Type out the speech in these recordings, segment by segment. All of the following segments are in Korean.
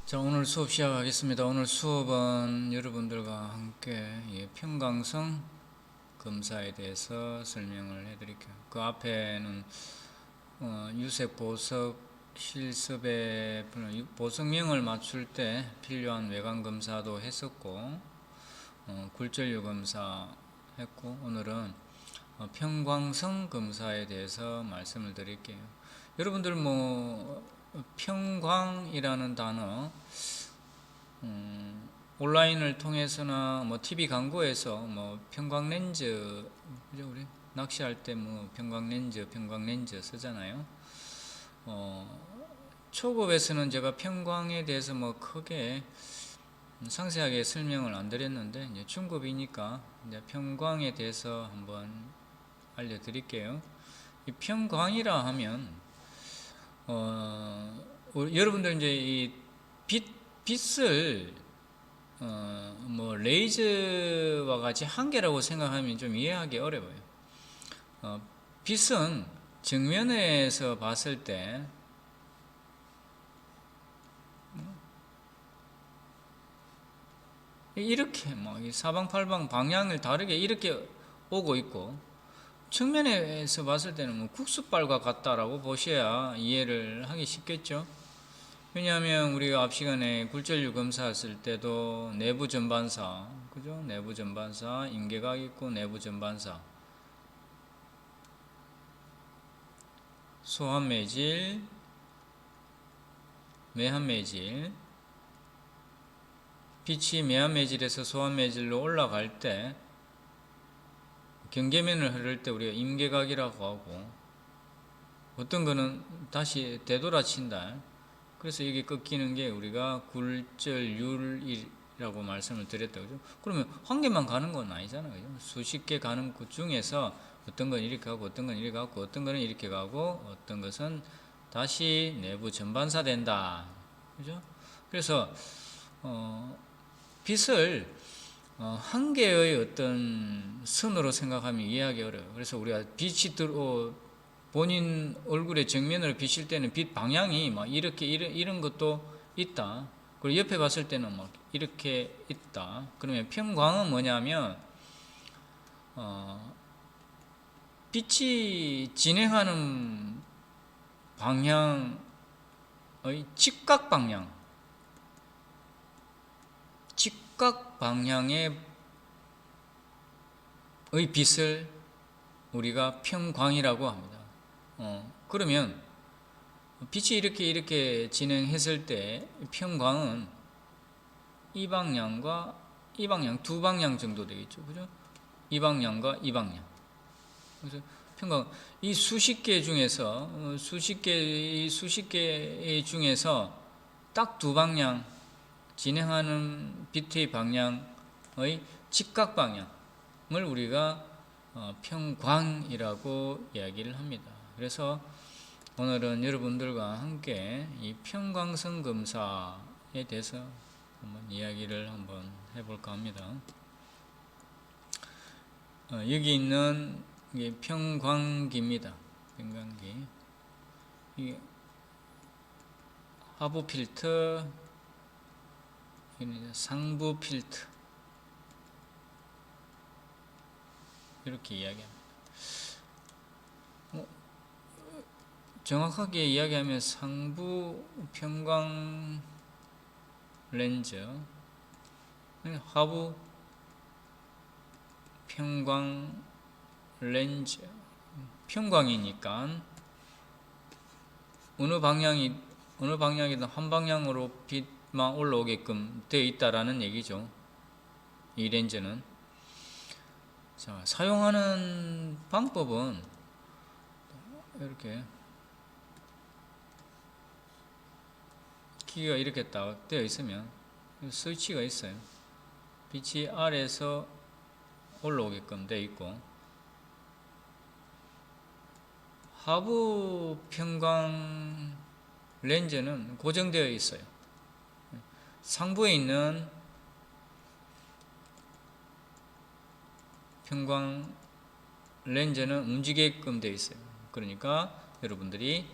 자, 오늘 수업 시작하겠습니다. 오늘 수업은 여러분들과 함께 평광성 검사에 대해서 설명을 해드릴게요. 그 앞에는 유색 보석 실습에 보석명을 맞출 때 필요한 외관 검사도 했었고, 굴절유 검사 했고, 오늘은 평광성 검사에 대해서 말씀을 드릴게요. 여러분들 평광이라는 단어 온라인을 통해서나 TV 광고에서 평광 렌즈, 그죠? 우리 낚시할 때 평광 렌즈 쓰잖아요. 초급에서는 제가 평광에 대해서 크게 상세하게 설명을 안 드렸는데, 이제 중급이니까 이제 평광에 대해서 한번 알려드릴게요. 이 평광이라 하면 여러분들 이제 이 빛을 레이저와 같이 한계라고 생각하면 좀 이해하기 어려워요. 빛은 정면에서 봤을 때 이렇게 사방팔방 방향을 다르게 이렇게 오고 있고, 측면에서 봤을 때는 국숫발과 같다라고 보셔야 이해를 하기 쉽겠죠. 왜냐하면 우리가 앞 시간에 굴절유 검사했을 때도 내부 전반사, 그죠? 내부 전반사, 임계각 있고 내부 전반사, 소환매질, 매한매질, 빛이 매한매질에서 소환매질로 올라갈 때 경계면을 흐를 때 우리가 임계각이라고 하고, 어떤 거는 다시 되돌아친다. 그래서 이게 꺾이는 게 우리가 굴절율이라고 말씀을 드렸다. 그죠? 그러면 한 개만 가는 건 아니잖아요. 그죠? 수십 개 가는 그 중에서 어떤 건 이렇게 가고, 어떤 건 이렇게 가고, 어떤 거는 이렇게 가고, 어떤 것은 다시 내부 전반사 된다. 그죠? 그래서, 빛을 한 개의 어떤 선으로 생각하면 이해하기 어려워요. 그래서 우리가 빛이 본인 얼굴의 정면으로 비칠 때는 빛 방향이 이렇게 이런 것도 있다. 그리고 옆에 봤을 때는 이렇게 있다. 그러면 평광은 뭐냐면 빛이 진행하는 방향의 직각 방향의 빛을 우리가 평광이라고 합니다. 그러면 빛이 이렇게 진행했을 때 평광은 이 방향과 이 방향 두 방향 정도 되겠죠. 그죠? 이 방향과 이 방향. 그래서 평광 이 수십 개 중에서 수십 개 중에서 딱 두 방향 진행하는 빛의 방향의 직각 방향을 우리가 평광이라고 이야기를 합니다. 그래서 오늘은 여러분들과 함께 이 평광성 검사에 대해서 한번 이야기를 한번 해볼까 합니다. 여기 있는 게 평광기입니다. 평광기. 이게 하부 필터, 상부 필터, 이렇게 이야기합니다. 정확하게 이야기하면 상부 평광 렌즈, 하부 평광 렌즈, 평광이니까 어느 방향이든 한 방향으로 빛만 올라오게끔 되어 있다라는 얘기죠. 이 렌즈는. 자, 사용하는 방법은 이렇게 기계가 이렇게 딱 되어 있으면 스위치가 있어요. 빛이 아래에서 올라오게끔 되어 있고, 하부 평광 렌즈는 고정되어 있어요. 상부에 있는 평광 렌즈는 움직이게끔 되어 있어요. 그러니까 여러분들이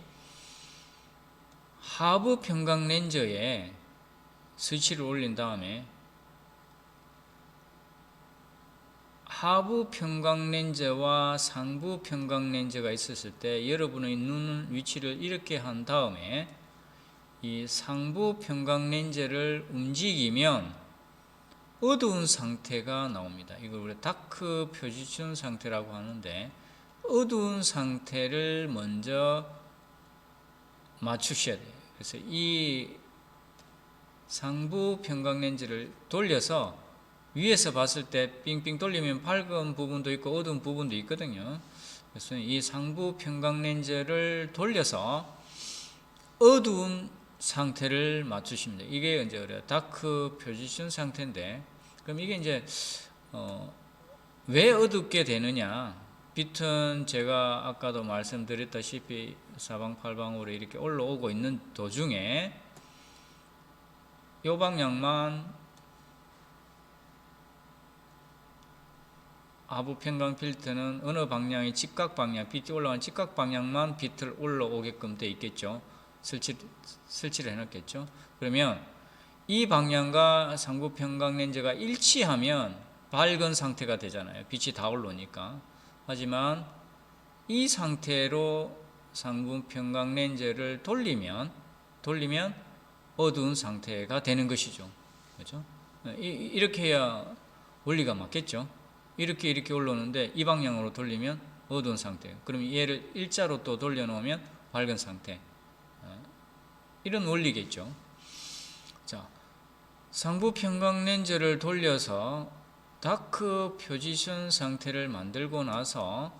하부 평광 렌즈에 스위치를 올린 다음에 하부 평광 렌즈와 상부 평광 렌즈가 있었을 때 여러분의 눈 위치를 이렇게 한 다음에 이 상부 평광 렌즈를 움직이면 어두운 상태가 나옵니다. 이걸 우리 다크 포지션 상태라고 하는데 어두운 상태를 먼저 맞추셔야 돼요. 그래서 이 상부 평광 렌즈를 돌려서 위에서 봤을 때 빙빙 돌리면 밝은 부분도 있고 어두운 부분도 있거든요. 그래서 이 상부 평광 렌즈를 돌려서 어두운 상태를 맞추십니다. 이게 이제 다크 포지션 상태인데, 그럼 이게 이제 왜 어둡게 되느냐? 빛은 제가 아까도 말씀드렸다시피 사방팔방으로 이렇게 올라오고 있는 도중에 이 방향만 하부 평광 필터는 어느 방향이 직각 방향, 빛이 올라가는 직각 방향만 빛을 올라오게끔 되어 있겠죠. 설치를 해놨겠죠. 그러면 이 방향과 상부 평광 렌즈가 일치하면 밝은 상태가 되잖아요. 빛이 다 올라오니까. 하지만 이 상태로 상부 평광 렌즈를 돌리면 어두운 상태가 되는 것이죠. 그렇죠? 이렇게 해야 원리가 맞겠죠. 이렇게 올라오는데 이 방향으로 돌리면 어두운 상태예요. 그럼 얘를 일자로 또 돌려놓으면 밝은 상태. 이런 원리겠죠. 자, 상부 평광 렌즈를 돌려서 다크 포지션 상태를 만들고 나서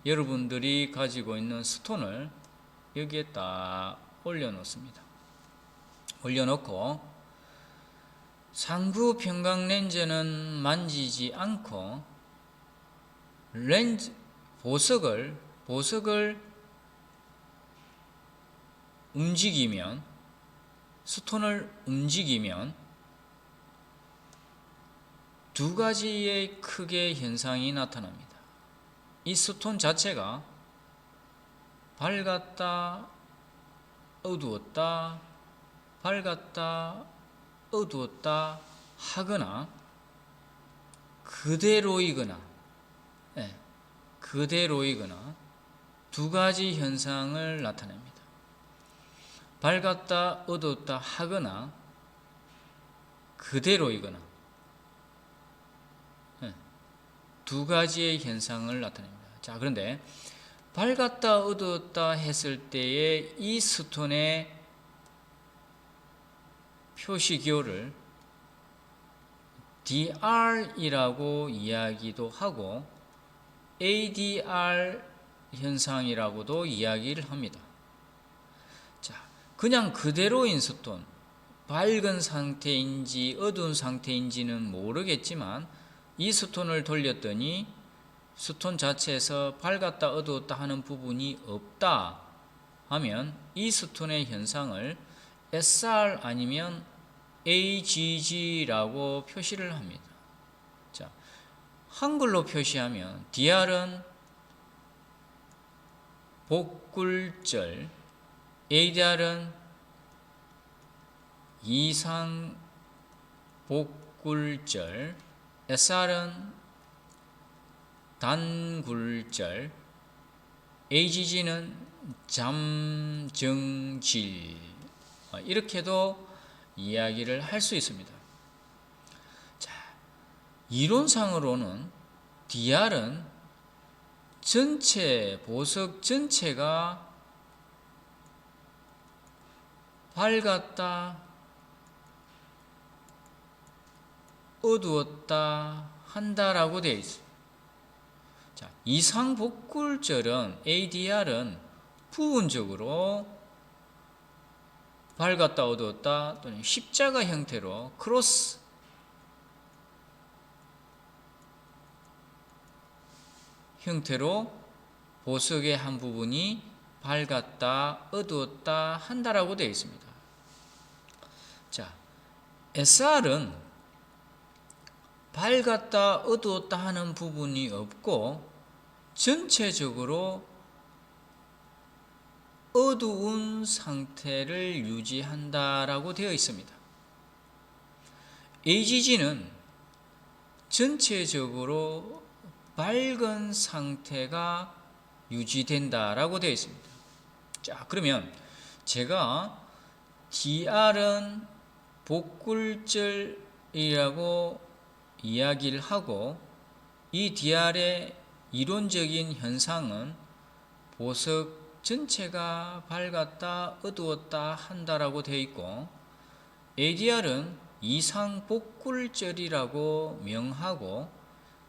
여러분들이 가지고 있는 스톤을 여기에 딱 올려놓습니다. 올려놓고 상부 평광 렌즈는 만지지 않고 렌즈 보석을 움직이면, 스톤을 움직이면 두 가지의 크게 현상이 나타납니다. 이 스톤 자체가 밝았다 어두웠다 밝았다 어두웠다 하거나 그대로이거나 두 가지 현상을 나타냅니다. 밝았다 어두웠다 하거나 그대로이거나 두 가지의 현상을 나타냅니다. 자, 그런데 밝았다 어두웠다 했을 때의 이 스톤의 표시기호를 DR이라고 이야기도 하고 ADR 현상이라고도 이야기를 합니다. 자, 그냥 그대로인 스톤, 밝은 상태인지 어두운 상태인지는 모르겠지만 이 스톤을 돌렸더니 스톤 자체에서 밝았다 어두웠다 하는 부분이 없다 하면 이 스톤의 현상을 SR 아니면 AGG라고 표시를 합니다. 자, 한글로 표시하면 DR은 복굴절, ADR은 이상 복굴절, SR은 단굴절, AGG는 잠정질, 이렇게도 이야기를 할 수 있습니다. 자, 이론상으로는 DR은 보석 전체가 밝았다 어두웠다 한다라고 되어 있어요. 자, 이상복굴절은 ADR은 부분적으로 밝았다 어두웠다 또는 십자가 형태로 크로스 형태로 보석의 한 부분이 밝았다 어두웠다 한다라고 되어 있습니다. 자, SR은 밝았다 어두웠다 하는 부분이 없고 전체적으로 어두운 상태를 유지한다라고 되어 있습니다. AGG는 전체적으로 밝은 상태가 유지된다라고 되어 있습니다. 자, 그러면 제가 DR은 복굴절이라고 이야기를 하고, 이 DR의 이론적인 현상은 보석 전체가 밝았다 어두웠다 한다라고 되어 있고, ADR은 이상 복굴절이라고 명하고,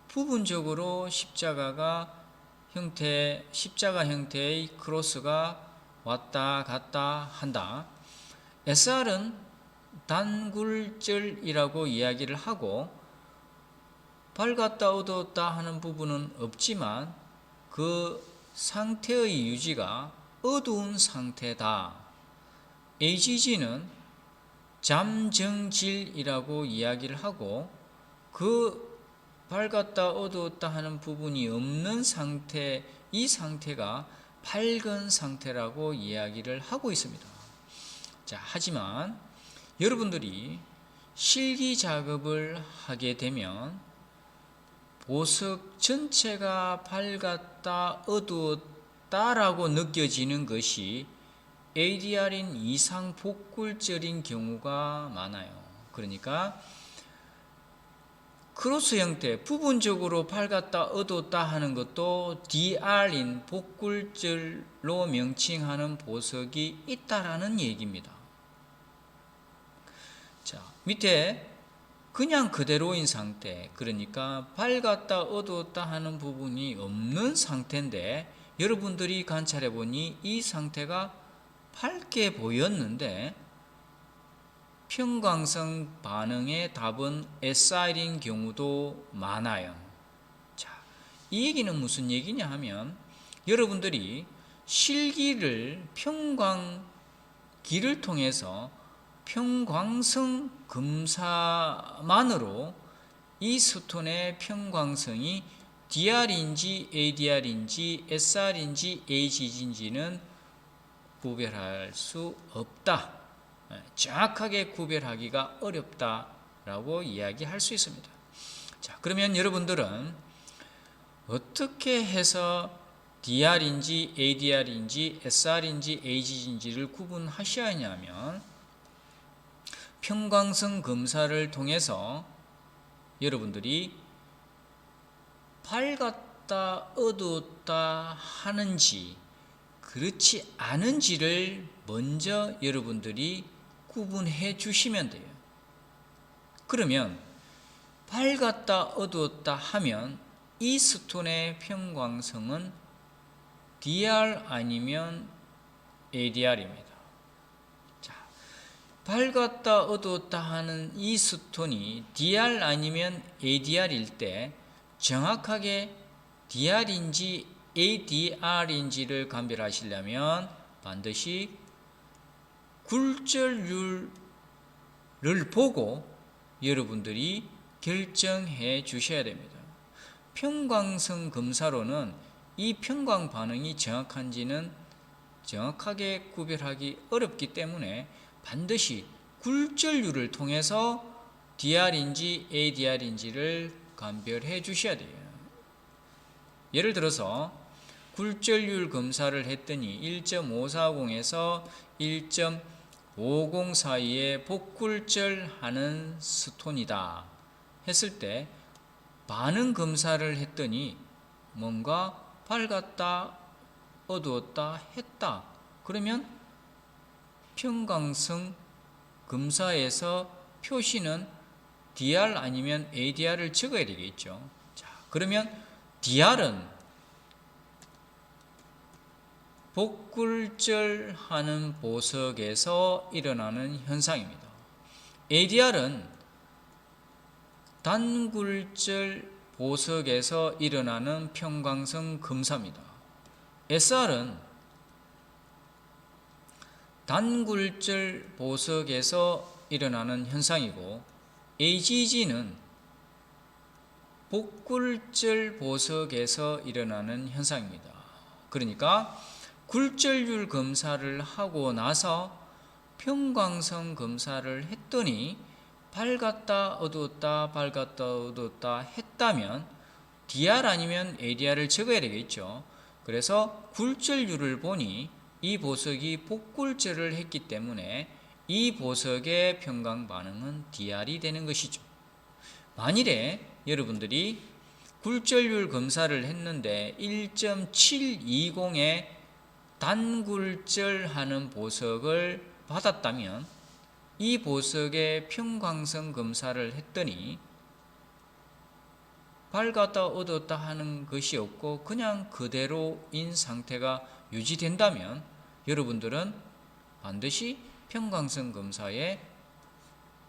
부분적으로 십자가 형태의 크로스가 왔다 갔다 한다. SR은 단굴절이라고 이야기를 하고, 밝았다 어두웠다 하는 부분은 없지만 그 상태의 유지가 어두운 상태다. AGG는 잠정질이라고 이야기를 하고, 그 밝았다 어두웠다 하는 부분이 없는 상태, 이 상태가 밝은 상태라고 이야기를 하고 있습니다. 자, 하지만 여러분들이 실기 작업을 하게 되면 보석 전체가 밝았다 어두웠다 라고 느껴지는 것이 ADR인 이상 복굴절인 경우가 많아요. 그러니까 크로스 형태, 부분적으로 밝았다 어두웠다 하는 것도 DR인 복굴절로 명칭하는 보석이 있다라는 얘기입니다. 자, 밑에 그냥 그대로인 상태, 그러니까 밝았다 어두웠다 하는 부분이 없는 상태인데, 여러분들이 관찰해 보니 이 상태가 밝게 보였는데 평광성 반응의 답은 SR인 경우도 많아요. 자, 이 얘기는 무슨 얘기냐 하면, 여러분들이 실기를 평광기를 통해서 평광성 검사만으로 이 스톤의 평광성이 DR인지 ADR인지 SR인지 AGG인지는 구별할 수 없다. 정확하게 구별하기가 어렵다라고 이야기할 수 있습니다. 자, 그러면 여러분들은 어떻게 해서 DR인지 ADR인지 SR인지 AGG인지를 구분하셔야 하냐면, 평광성 검사를 통해서 여러분들이 밝았다 어두웠다 하는지 그렇지 않은지를 먼저 여러분들이 구분해 주시면 돼요. 그러면 밝았다 어두웠다 하면 이 스톤의 평광성은 DR 아니면 ADR입니다. 밝았다 어두웠다 하는 이 스톤이 DR 아니면 ADR일 때 정확하게 DR인지 ADR인지를 감별하시려면 반드시 굴절률을 보고 여러분들이 결정해 주셔야 됩니다. 평광성 검사로는 이 평광 반응이 정확한지는 정확하게 구별하기 어렵기 때문에 반드시 굴절률을 통해서 DR인지 ADR인지를 감별해 주셔야 돼요. 예를 들어서 굴절률 검사를 했더니 1.540에서 1.50 사이에 복굴절하는 스톤이다 했을 때, 반응 검사를 했더니 뭔가 밝았다 어두웠다 했다. 그러면 평광성 검사에서 표시는 DR 아니면 ADR을 적어야 되겠죠. 자, 그러면 DR은 복굴절하는 보석에서 일어나는 현상입니다. ADR은 단굴절 보석에서 일어나는 평광성 검사입니다. SR은 단굴절 보석에서 일어나는 현상이고, AGG는 복굴절 보석에서 일어나는 현상입니다. 그러니까 굴절률 검사를 하고 나서 평광성 검사를 했더니 밝았다 어두웠다 밝았다 어두웠다 했다면 DR 아니면 ADR을 적어야 되겠죠. 그래서 굴절율을 보니 이 보석이 복굴절을 했기 때문에 이 보석의 평강 반응은 DR이 되는 것이죠. 만일에 여러분들이 굴절율 검사를 했는데 1.720의 단굴절하는 보석을 받았다면 이 보석의 평광성 검사를 했더니 밝았다 어두웠다 하는 것이 없고 그냥 그대로인 상태가 유지된다면 여러분들은 반드시 평광성 검사에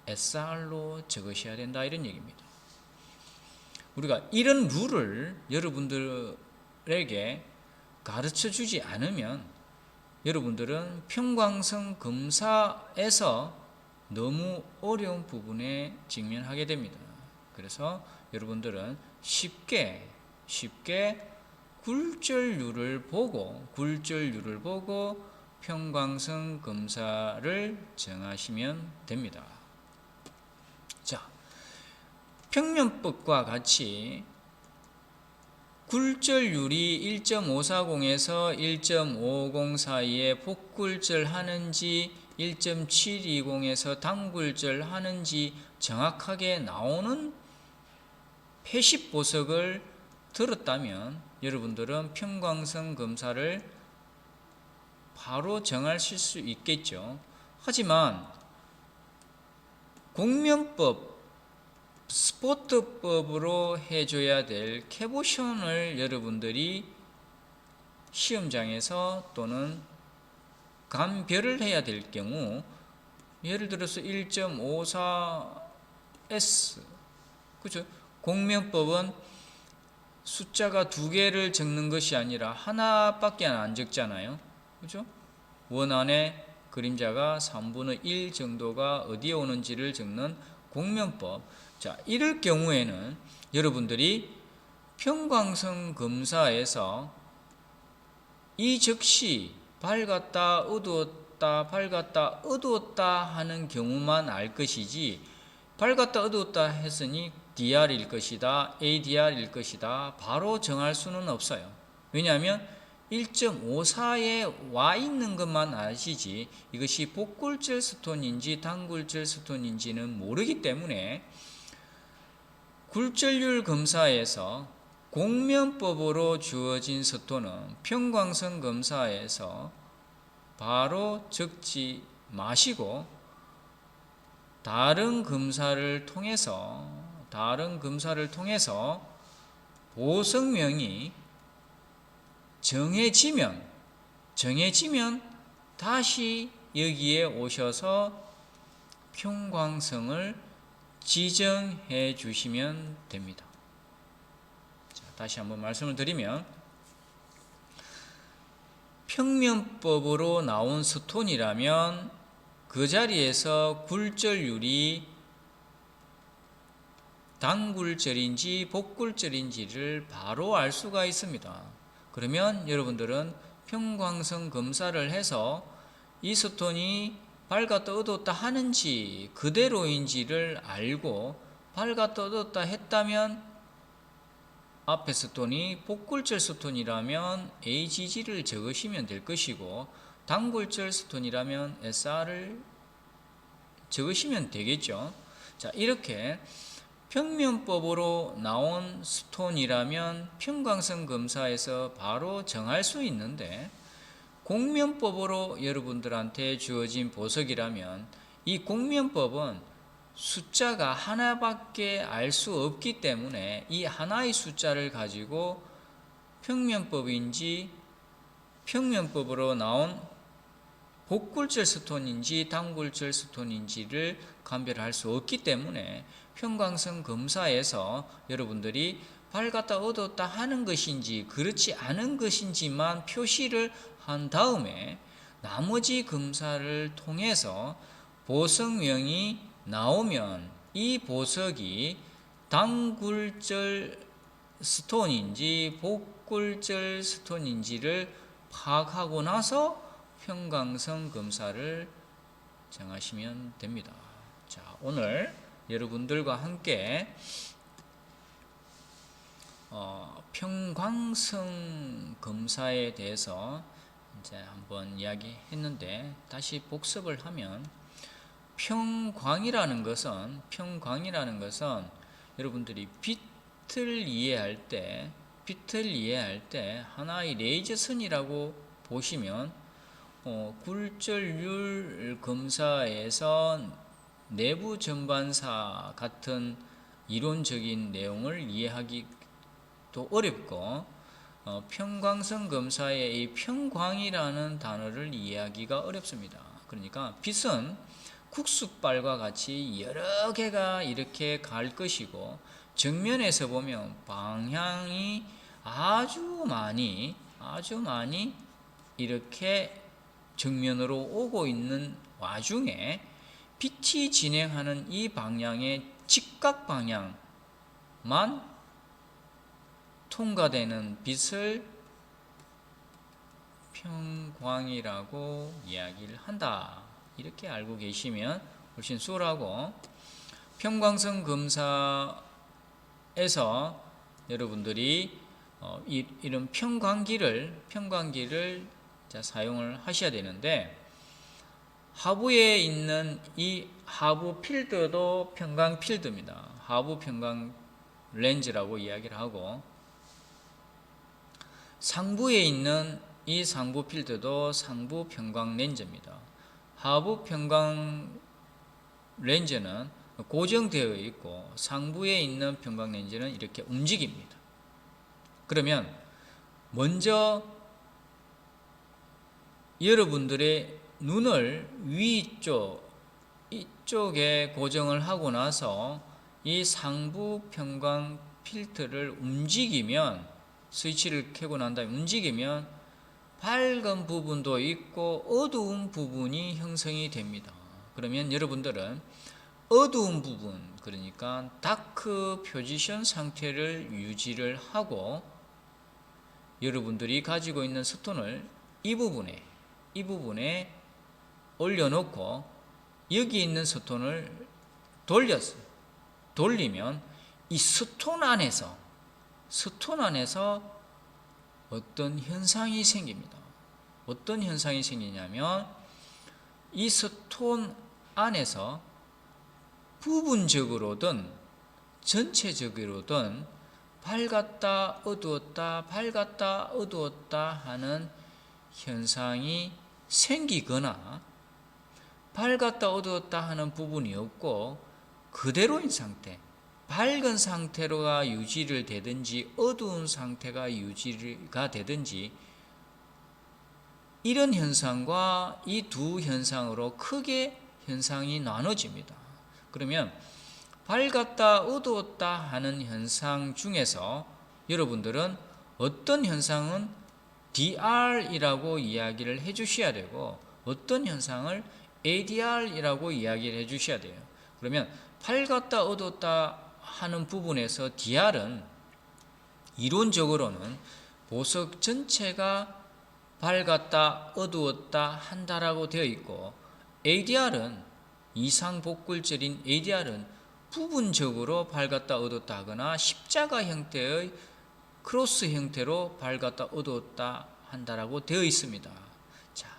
SR로 적으셔야 된다 이런 얘기입니다. 우리가 이런 룰을 여러분들에게 가르쳐 주지 않으면 여러분들은 평광성 검사에서 너무 어려운 부분에 직면하게 됩니다. 그래서 여러분들은 쉽게 굴절률을 보고 평광성 검사를 정하시면 됩니다. 자, 평면법과 같이 굴절률이 1.540에서 1.550 사이에 복굴절 하는지 1.720에서 단굴절 하는지 정확하게 나오는 패십 보석을 들었다면 여러분들은 평광성 검사를 바로 정하실 수 있겠죠. 하지만 공면법 스포트법으로 해줘야 될 캐보션을 여러분들이 시험장에서 또는 감별을 해야 될 경우 예를 들어서 1.54S 그죠? 공면법은 숫자가 두 개를 적는 것이 아니라 하나밖에 안 적잖아요. 그죠? 원안에 그림자가 3분의 1 정도가 어디에 오는지를 적는 공면법. 자, 이럴 경우에는 여러분들이 평광성 검사에서 이 즉시 밝았다 어두웠다 밝았다 어두웠다 하는 경우만 알 것이지 밝았다 어두웠다 했으니 DR일 것이다 ADR일 것이다 바로 정할 수는 없어요. 왜냐하면 1.54에 와 있는 것만 아시지 이것이 복굴절 스톤인지 단굴절 스톤인지는 모르기 때문에 굴절률 검사에서 공면법으로 주어진 스톤은 평광성 검사에서 바로 적지 마시고 다른 검사를 통해서 보석명이 정해지면 다시 여기에 오셔서 평광성을 지정해 주시면 됩니다. 자, 다시 한번 말씀을 드리면 평면법으로 나온 스톤이라면 그 자리에서 굴절률이 단굴절인지 복굴절인지를 바로 알 수가 있습니다. 그러면 여러분들은 평광성 검사를 해서 이 스톤이 밝았다 어두웠다 하는지 그대로인지를 알고 밝았다 어두웠다 했다면 앞에 스톤이 복굴절 스톤이라면 AGG를 적으시면 될 것이고 단굴절 스톤이라면 SR을 적으시면 되겠죠. 자, 이렇게 평면법으로 나온 스톤이라면 평광성 검사에서 바로 정할 수 있는데 공면법으로 여러분들한테 주어진 보석이라면 이 공면법은 숫자가 하나밖에 알 수 없기 때문에 이 하나의 숫자를 가지고 평면법인지 평면법으로 나온 복굴절 스톤인지 단굴절 스톤인지를 감별할 수 없기 때문에 평광성 검사에서 여러분들이 밝았다 어두웠다 하는 것인지 그렇지 않은 것인지만 표시를 한 다음에 나머지 검사를 통해서 보석명이 나오면 이 보석이 단굴절 스톤인지 복굴절 스톤인지를 파악하고 나서 평광성 검사를 정하시면 됩니다. 자, 오늘 여러분들과 함께 평광성 검사에 대해서 이제 한번 이야기했는데, 다시 복습을 하면 평광이라는 것은 여러분들이 빛을 이해할 때 하나의 레이저선이라고 보시면, 굴절률 검사에서 내부 전반사 같은 이론적인 내용을 이해하기도 어렵고, 평광성 검사의 이 평광이라는 단어를 이해하기가 어렵습니다. 그러니까 빛은 국숫발과 같이 여러 개가 이렇게 갈 것이고, 정면에서 보면 방향이 아주 많이 이렇게 정면으로 오고 있는 와중에 빛이 진행하는 이 방향의 직각 방향만 통과되는 빛을 평광이라고 이야기를 한다. 이렇게 알고 계시면 훨씬 수월하고, 평광성 검사에서 여러분들이 이런 평광기를 사용을 하셔야 되는데, 하부에 있는 이 하부 필드도 평광 필드입니다. 하부 평광 렌즈라고 이야기를 하고, 상부에 있는 이 상부 필드도 상부 평광 렌즈입니다. 하부 평광 렌즈는 고정되어 있고, 상부에 있는 평광 렌즈는 이렇게 움직입니다. 그러면 먼저 여러분들의 눈을 이쪽에 고정을 하고 나서 이 상부 평광 필터를 움직이면, 스위치를 켜고 난 다음에 움직이면 밝은 부분도 있고 어두운 부분이 형성이 됩니다. 그러면 여러분들은 어두운 부분, 그러니까 다크 포지션 상태를 유지를 하고, 여러분들이 가지고 있는 스톤을 이 부분에 올려놓고 여기 있는 스톤을 돌리면 이 스톤 안에서 어떤 현상이 생깁니다. 어떤 현상이 생기냐면, 이 스톤 안에서 부분적으로든 전체적으로든 밝았다 어두웠다 하는 현상이 생기거나, 밝았다 어두웠다 하는 부분이 없고 그대로인 상태, 밝은 상태로가 유지를 되든지 어두운 상태가 유지가 되든지, 이런 현상과 이 두 현상으로 크게 현상이 나눠집니다. 그러면 밝았다 어두웠다 하는 현상 중에서 여러분들은 어떤 현상은 DR이라고 이야기를 해 주셔야 되고, 어떤 현상을 ADR이라고 이야기를 해 주셔야 돼요. 그러면 밝았다 어두웠다 하는 부분에서 DR은 이론적으로는 보석 전체가 밝았다 어두웠다 한다라고 되어 있고, ADR은 이상복굴절인 ADR은 부분적으로 밝았다 어두웠다 하거나 십자가 형태의 크로스 형태로 밝았다 어두웠다 한다라고 되어 있습니다. 자,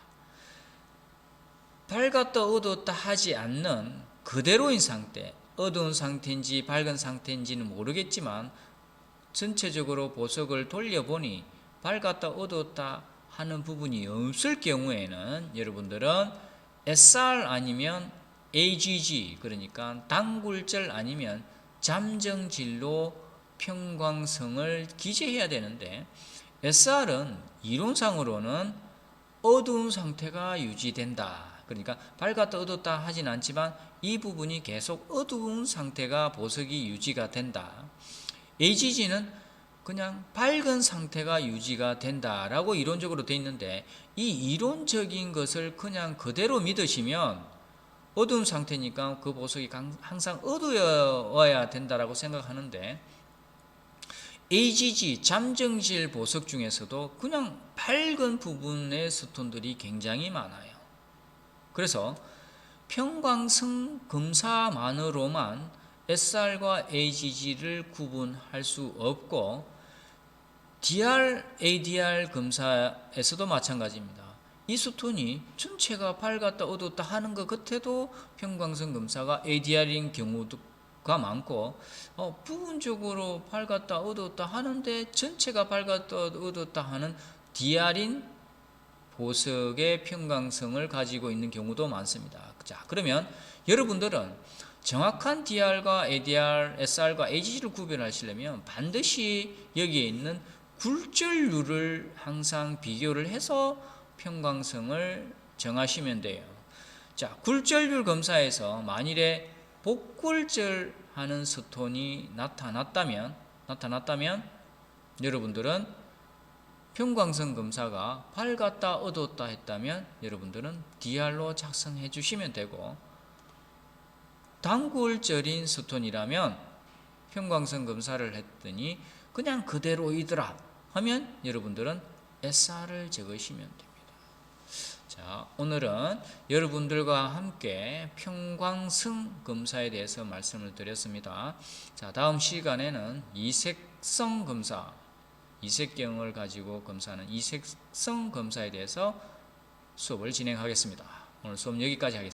밝았다 어두웠다 하지 않는 그대로인 상태, 어두운 상태인지 밝은 상태인지는 모르겠지만 전체적으로 보석을 돌려보니 밝았다 어두웠다 하는 부분이 없을 경우에는 여러분들은 SR 아니면 AGG, 그러니까 단굴절 아니면 잠정질로 평광성을 기재해야 되는데, SR은 이론상으로는 어두운 상태가 유지된다. 그러니까 밝았다 어둡다 하진 않지만 이 부분이 계속 어두운 상태가 보석이 유지가 된다. AGG는 그냥 밝은 상태가 유지가 된다라고 이론적으로 되어 있는데, 이 이론적인 것을 그냥 그대로 믿으시면 어두운 상태니까 그 보석이 항상 어두워야 된다라고 생각하는데, AGG 잠정질 보석 중에서도 그냥 밝은 부분의 스톤들이 굉장히 많아요. 그래서 평광성 검사만으로만 SR과 AGG를 구분할 수 없고 DR, ADR 검사에서도 마찬가지입니다. 이 스톤이 전체가 밝았다 어두웠다 하는 것 같아도 평광성 검사가 ADR인 경우가 많고 부분적으로 밝았다 어두웠다 하는데 전체가 밝았다 어두웠다 하는 DR인 보석의 평광성을 가지고 있는 경우도 많습니다. 자, 그러면 여러분들은 정확한 DR과 ADR, SR과 AGG를 구별하시려면 반드시 여기에 있는 굴절률을 항상 비교를 해서 평광성을 정하시면 돼요. 자, 굴절률 검사에서 만일에 복굴절하는 스톤이 나타났다면 여러분들은 평광성 검사가 밝았다 어두웠다 했다면 여러분들은 DR로 작성해 주시면 되고, 단굴절인 스톤이라면 평광성 검사를 했더니 그냥 그대로이더라 하면 여러분들은 SR을 적으시면 됩니다. 자, 오늘은 여러분들과 함께 평광성 검사에 대해서 말씀을 드렸습니다. 자, 다음 시간에는 이색성 검사, 이색경을 가지고 검사하는 이색성 검사에 대해서 수업을 진행하겠습니다. 오늘 수업 여기까지 하겠습니다.